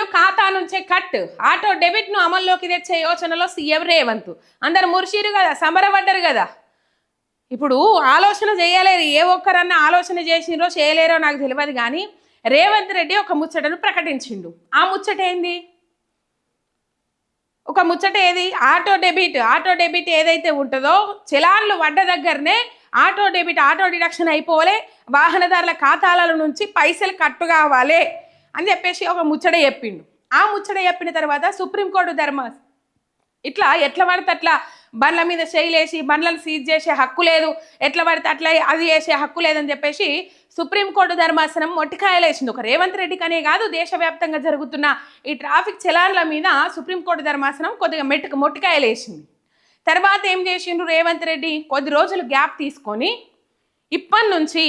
రూపాయలు ఖాతా నుంచే కట్, ఆటో డెబిట్ ను అమల్లోకి తెచ్చే యోచనలో సీఎం రేవంత్. అందరు మురిసిరు కదా, సంబరపడ్డారు కదా. ఇప్పుడు ఆలోచన చేయలేరు, ఏ ఒక్కరన్నా ఆలోచన చేసినరో చేయలేరో నాకు తెలియదు, కానీ రేవంత్ రెడ్డి ఒక ముచ్చటను ప్రకటించిండు. ఆ ముచ్చట ఏంది? ఒక ముచ్చట ఏది? ఆటో డెబిట్ ఏదైతే ఉంటుందో చలాన్లు పడ్డ దగ్గరనే ఆటో డెబిట్, ఆటో డిడక్షన్ అయిపోలే, వాహనదారుల ఖాతాల నుంచి పైసలు కట్టు కావాలి అని చెప్పేసి ఒక ముచ్చట చెప్పిండు. ఆ ముచ్చట చెప్పిన తర్వాత సుప్రీంకోర్టు ధర్మాసనం ఇట్లా ఎట్లా పడితే అట్లా బండ్ల మీద చేయలేసి బండ్లను సీజ్ చేసే హక్కు లేదు, ఎట్లా పడితే అట్లా అది చేసే హక్కు లేదని చెప్పేసి సుప్రీంకోర్టు ధర్మాసనం మొట్టికాయలేసింది. ఒక రేవంత్ రెడ్డికనే కాదు, దేశవ్యాప్తంగా జరుగుతున్న ఈ ట్రాఫిక్ చలాన్ల మీద సుప్రీంకోర్టు ధర్మాసనం కొద్దిగా మొట్టికాయలేసింది. తర్వాత ఏం చేసిండ్రు రేవంత్ రెడ్డి? కొద్ది రోజులు గ్యాప్ తీసుకొని ఇప్పటి నుంచి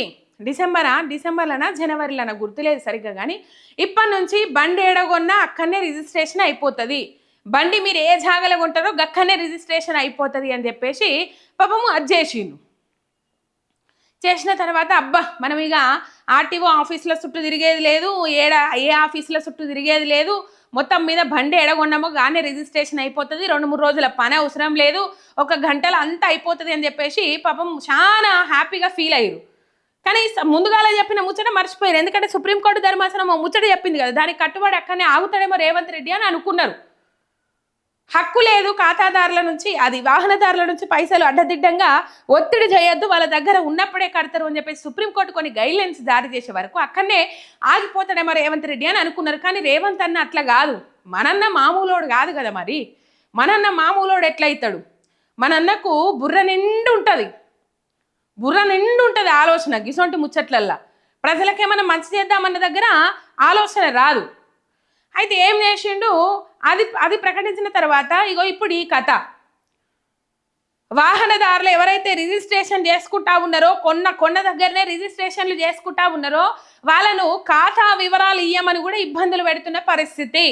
డిసెంబర్లనా జనవరిలోనా గుర్తులేదు సరిగ్గా, కానీ ఇప్పటి నుంచి బండి ఏడగొన్నా అక్కడనే రిజిస్ట్రేషన్ అయిపోతుంది, బండి మీరు ఏ జాగలో కొంటారో గక్కనే రిజిస్ట్రేషన్ అయిపోతుంది అని చెప్పేసి పాపము అది చేసిండు. చేసిన తర్వాత అబ్బా మనం ఇక ఆర్టీఓ ఆఫీసుల చుట్టూ తిరిగేది లేదు, ఏ ఆఫీసుల చుట్టూ తిరిగేది లేదు, మొత్తం మీద బండి ఎడగొన్నామో కానీ రిజిస్ట్రేషన్ అయిపోతుంది, 2-3 రోజుల పని అవసరం లేదు, 1 గంటలో అంతా అయిపోతుంది అని చెప్పేసి పాపం చాలా హ్యాపీగా ఫీల్ అయ్యారు. కానీ ముందుగాల చెప్పిన ముచ్చట మర్చిపోయారు. ఎందుకంటే సుప్రీంకోర్టు ధర్మాసనం ముచ్చట చెప్పింది కదా, దానికి కట్టుబడి అక్కడనే ఆగుతాడేమో రేవంత్ రెడ్డి అని అనుకున్నారు. హక్కు లేదు ఖాతాదారుల నుంచి, అది వాహనదారుల నుంచి పైసలు అడ్డదిడ్డంగా ఒత్తిడి చేయొద్దు, వాళ్ళ దగ్గర ఉన్నప్పుడే కడతారు అని చెప్పేసి సుప్రీంకోర్టు కొన్ని గైడ్లైన్స్ జారీ చేసే వరకు అక్కడనే ఆగిపోతాడేమో రేవంత్ రెడ్డి అని అనుకున్నారు. కానీ రేవంత్ అన్న అట్లా కాదు, మనన్న మామూలోడు కాదు కదా. మరి మనన్న మామూలోడు ఎట్లయితాడు? మనన్నకు బుర్ర నిండు ఉంటుంది ఆలోచన. గిసొంటి ముచ్చట్లల్లా ప్రజలకేమైనా మంచి చేద్దామన్న దగ్గర ఆలోచన రాదు. అయితే ఏం చేసిండు? అది ప్రకటించిన తర్వాత ఇగో ఇప్పుడు ఈ కథ. వాహనదారులు ఎవరైతే రిజిస్ట్రేషన్ చేసుకుంటా ఉన్నారో, కొన్న దగ్గరనే రిజిస్ట్రేషన్లు చేసుకుంటా ఉన్నారో వాళ్ళను ఖాతా వివరాలు ఇయ్యమని కూడా ఇబ్బందులు పెడుతున్న పరిస్థితి.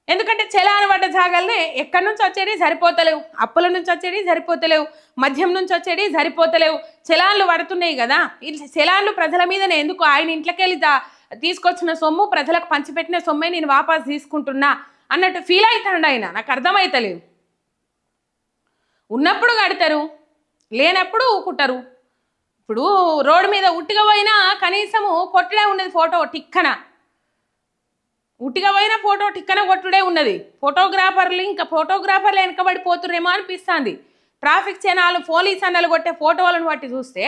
ఎందుకంటే చలాన్ పడ్డ జాగాలనే ఎక్కడి నుంచి వచ్చేది సరిపోతలేవు, అప్పుల నుంచి వచ్చేది సరిపోతలేవు, మద్యం నుంచి వచ్చేది సరిపోతలేవు, చలాన్లు పడుతున్నాయి కదా. ఈ చలాన్లు ప్రజల మీదనే ఎందుకు? ఆయన ఇంట్లోకెళ్ళి తీసుకొచ్చిన సొమ్ము ప్రజలకు పంచిపెట్టిన సొమ్మే నేను వాపస్ తీసుకుంటున్నా అన్నట్టు ఫీల్ అవుతాడు ఆయన. నాకు అర్థమైతలేదు. ఉన్నప్పుడు కడతారు, లేనప్పుడు ఊకుంటారు. ఇప్పుడు రోడ్డు మీద ఉట్టిగా పోయినా కనీసము కొట్టుడే ఉన్నది, ఫోటో టిక్కన ఉట్టిగా పోయిన ఫోటో టిక్కన కొట్టుడే ఉన్నది. ఫోటోగ్రాఫర్లు వెనకబడిపోతుర్రేమో అనిపిస్తుంది. ట్రాఫిక్ జనాలు పోలీస్ అన్నలు కొట్టే ఫోటోలను బట్టి చూస్తే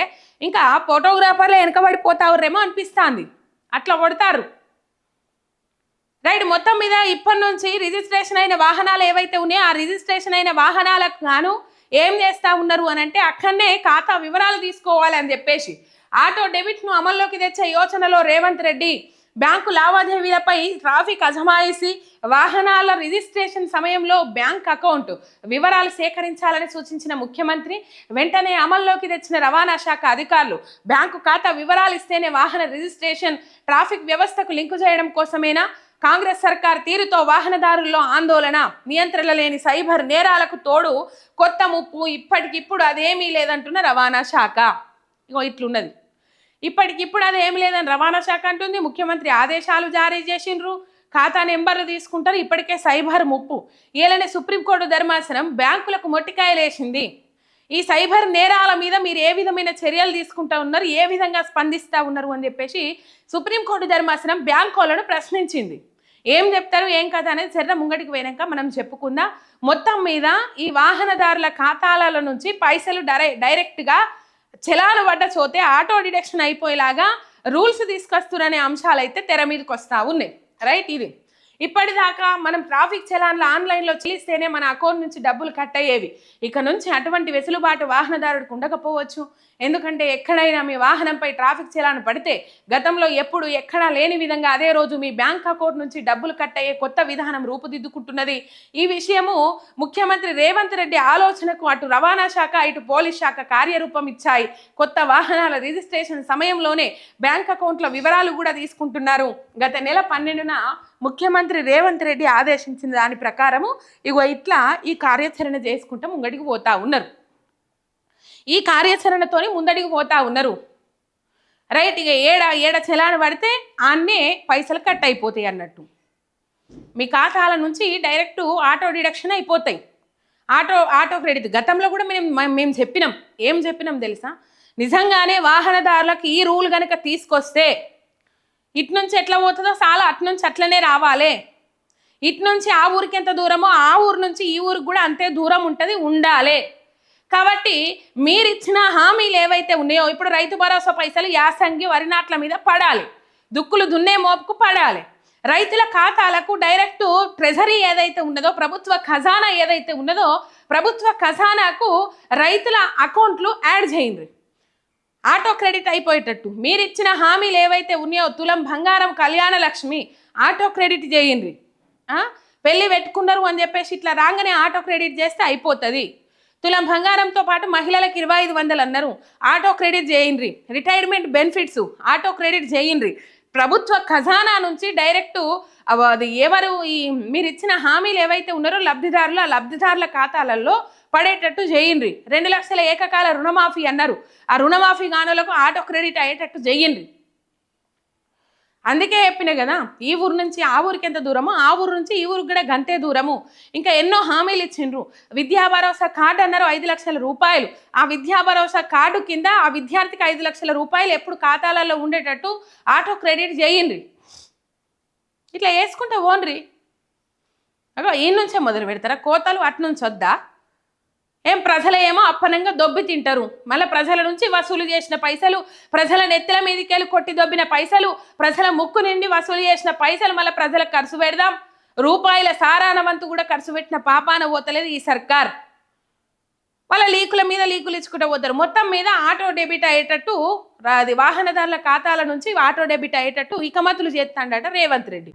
ఇంకా ఫోటోగ్రాఫర్లు వెనకబడిపోతావురేమో అనిపిస్తుంది. అట్లా కొడతారు. రైట్. మొత్తం మీద ఇప్పటి నుంచి రిజిస్ట్రేషన్ అయిన వాహనాలు ఏవైతే ఉన్నాయో ఆ రిజిస్ట్రేషన్ అయిన వాహనాలకు గాను ఏం చేస్తూ ఉన్నారు అని అంటే అక్కడనే ఖాతా వివరాలు తీసుకోవాలి అని చెప్పేసి ఆటో డెబిట్ను అమల్లోకి తెచ్చే యోచనలో రేవంత్ రెడ్డి బ్యాంకు లావాదేవీలపై ట్రాఫిక్ అజమాయిషీ, వాహనాల రిజిస్ట్రేషన్ సమయంలో బ్యాంక్ అకౌంట్ వివరాలు సేకరించాలని సూచించిన ముఖ్యమంత్రి వెంటనే అమల్లోకి తెచ్చిన రవాణా శాఖ అధికారులు బ్యాంకు ఖాతా వివరాలు ఇస్తేనే వాహన రిజిస్ట్రేషన్, ట్రాఫిక్ వ్యవస్థకు లింకు చేయడం కోసమేనా కాంగ్రెస్ సర్కార్ తీరుతో వాహనదారుల్లో ఆందోళన, నియంత్రణ లేని సైబర్ నేరాలకు తోడు కొత్త ముప్పు, ఇప్పటికిప్పుడు అదేమీ లేదంటున్న రవాణా శాఖ. ఇగో ఇట్లున్నది. ఇప్పటికిప్పుడు అదేం లేదని రవాణా శాఖ అంటుంది. ముఖ్యమంత్రి ఆదేశాలు జారీ చేసిండ్రు, ఖాతా నెంబర్లు తీసుకుంటారు, ఇప్పటికే సైబర్ ముప్పు. ఏలనే సుప్రీంకోర్టు ధర్మాసనం బ్యాంకులకు మొట్టికాయలేసింది. ఈ సైబర్ నేరాల మీద మీరు ఏ విధమైన చర్యలు తీసుకుంటా ఉన్నారు, ఏ విధంగా స్పందిస్తూ ఉన్నారు అని చెప్పేసి సుప్రీంకోర్టు ధర్మాసనం బ్యాంకులను ప్రశ్నించింది. ఏం చెప్తారు ఏం కథ అనేది చెర్ర ముంగడికి పోయినాక మనం చెప్పుకుందాం. మొత్తం మీద ఈ వాహనదారుల ఖాతాల నుంచి పైసలు డైరెక్ట్గా చలాను పడ్డ చోతే ఆటో డిడక్షన్ అయిపోయేలాగా రూల్స్ తీసుకొస్తున్నారనే అంశాలు అయితే తెర మీదకి వస్తూ ఉన్నాయి. రైట్. ఇది ఇప్పటిదాకా మనం ట్రాఫిక్ చలాన్లు ఆన్లైన్లో చెల్లిస్తేనే మన అకౌంట్ నుంచి డబ్బులు కట్ అయ్యేవి. ఇక నుంచి అటువంటి వెసులుబాటు వాహనదారుడికి ఉండకపోవచ్చు. ఎందుకంటే ఎక్కడైనా మీ వాహనంపై ట్రాఫిక్ చలాన్ పడితే గతంలో ఎప్పుడు ఎక్కడా లేని విధంగా అదే రోజు మీ బ్యాంక్ అకౌంట్ నుంచి డబ్బులు కట్ అయ్యే కొత్త విధానం రూపుదిద్దుకుంటున్నది. ఈ విషయము ముఖ్యమంత్రి రేవంత్ రెడ్డి ఆలోచనకు అటు రవాణా శాఖ ఇటు పోలీస్ శాఖ కార్యరూపం ఇచ్చాయి. కొత్త వాహనాల రిజిస్ట్రేషన్ సమయంలోనే బ్యాంక్ అకౌంట్ల వివరాలు కూడా తీసుకుంటున్నారు. గత నెల 12న ముఖ్యమంత్రి రేవంత్ రెడ్డి ఆదేశించిన దాని ప్రకారము ఇగో ఇట్లా ఈ కార్యాచరణ చేసుకుంటూ ముంగడికి పోతా ఉన్నారు. ఈ కార్యాచరణతోని ముందడికి పోతా ఉన్నారు. రైట్. ఇక ఏడ చలాన పడితే ఆన్నే పైసలు కట్ అయిపోతాయి అన్నట్టు. మీ ఖాతాల నుంచి డైరెక్ట్ ఆటో డిడక్షన్ అయిపోతాయి. ఆటో క్రెడిట్ గతంలో కూడా మేము చెప్పినాం. ఏం చెప్పినాం తెలుసా? నిజంగానే వాహనదారులకు ఈ రూల్ కనుక తీసుకొస్తే ఇటు నుంచి ఎట్లా పోతుందో చాలా అటు నుంచి అట్లనే రావాలి. ఇటు నుంచి ఆ ఊరికి ఎంత దూరమో ఆ ఊరు నుంచి ఈ ఊరికి కూడా అంతే దూరం ఉంటుంది, ఉండాలి. కాబట్టి మీరు ఇచ్చిన హామీలు ఏవైతే ఉన్నాయో, ఇప్పుడు రైతు భరోసా పైసలు యాసంగి వరి నాట్ల మీద పడాలి, దుక్కులు దున్నే మోపుకు పడాలి. రైతుల ఖాతాలకు డైరెక్ట్ ట్రెజరీ ఏదైతే ఉన్నదో, ప్రభుత్వ ఖజానా ఏదైతే ఉన్నదో, ప్రభుత్వ ఖజానాకు రైతుల అకౌంట్లు యాడ్ చేయండి. ఆటో క్రెడిట్ అయిపోయేటట్టు మీరు ఇచ్చిన హామీలు ఏవైతే ఉన్నాయో, తులం బంగారం, కళ్యాణ లక్ష్మి ఆటో క్రెడిట్ చేయండి. పెళ్ళి పెట్టుకున్నారు అని చెప్పేసి ఇట్లా రాగానే ఆటో క్రెడిట్ చేస్తే అయిపోతుంది. తులం బంగారంతో పాటు మహిళలకు 2500 అన్నారు, ఆటో క్రెడిట్ చేయండి. రిటైర్మెంట్ బెనిఫిట్స్ ఆటో క్రెడిట్ చేయండి. ప్రభుత్వ ఖజానా నుంచి డైరెక్ట్ అది ఎవరు ఈ మీరు ఇచ్చిన హామీలు ఏవైతే ఉన్నారో లబ్ధిదారుల ఖాతాలలో పడేటట్టు చేయండి. 2 లక్షల ఏకకాల రుణమాఫీ అన్నారు, ఆ రుణమాఫీ గానులకు ఆటో క్రెడిట్ అయ్యేటట్టు చేయండి. అందుకే చెప్పిన కదా, ఈ ఊరు నుంచి ఆ ఊరికి ఎంత దూరమో ఆ ఊరు నుంచి ఈ ఊరికి కూడా గంతే దూరము. ఇంకా ఎన్నో హామీలు ఇచ్చిండ్రు. విద్యా భరోసా కార్డు అన్నారు 5 లక్షల రూపాయలు. ఆ విద్యా భరోసా కార్డు కింద ఆ విద్యార్థికి 5 లక్షల రూపాయలు ఎప్పుడు ఖాతాలలో ఉండేటట్టు ఆటో క్రెడిట్ చేయండి. ఇట్లా వేసుకుంటే ఓన్రి అగో ఈ నుంచే మొదలు పెడతారా కోతలు? అటు నుంచి వద్దా? ఏం ప్రజలేమో అప్పనంగా దొబ్బి తింటారు. మళ్ళీ ప్రజల నుంచి వసూలు చేసిన పైసలు, ప్రజల నెత్తల మీదకెళ్ళి కొట్టి దొబ్బిన పైసలు, ప్రజల ముక్కు నిండి వసూలు చేసిన పైసలు మళ్ళీ ప్రజలకు ఖర్చు పెడదాం. రూపాయల సారానవంతు కూడా ఖర్చు పెట్టిన పాపాన పోతలేదు ఈ సర్కార్. వాళ్ళ లీకుల మీద లీకులు ఇచ్చుకుంటూ పోతారు. మొత్తం మీద ఆటో డెబిట్ అయ్యేటట్టు, అది వాహనదారుల ఖాతాల నుంచి ఆటో డెబిట్ అయ్యేటట్టు ఇకమతులు చేస్తాడట రేవంత్ రెడ్డి.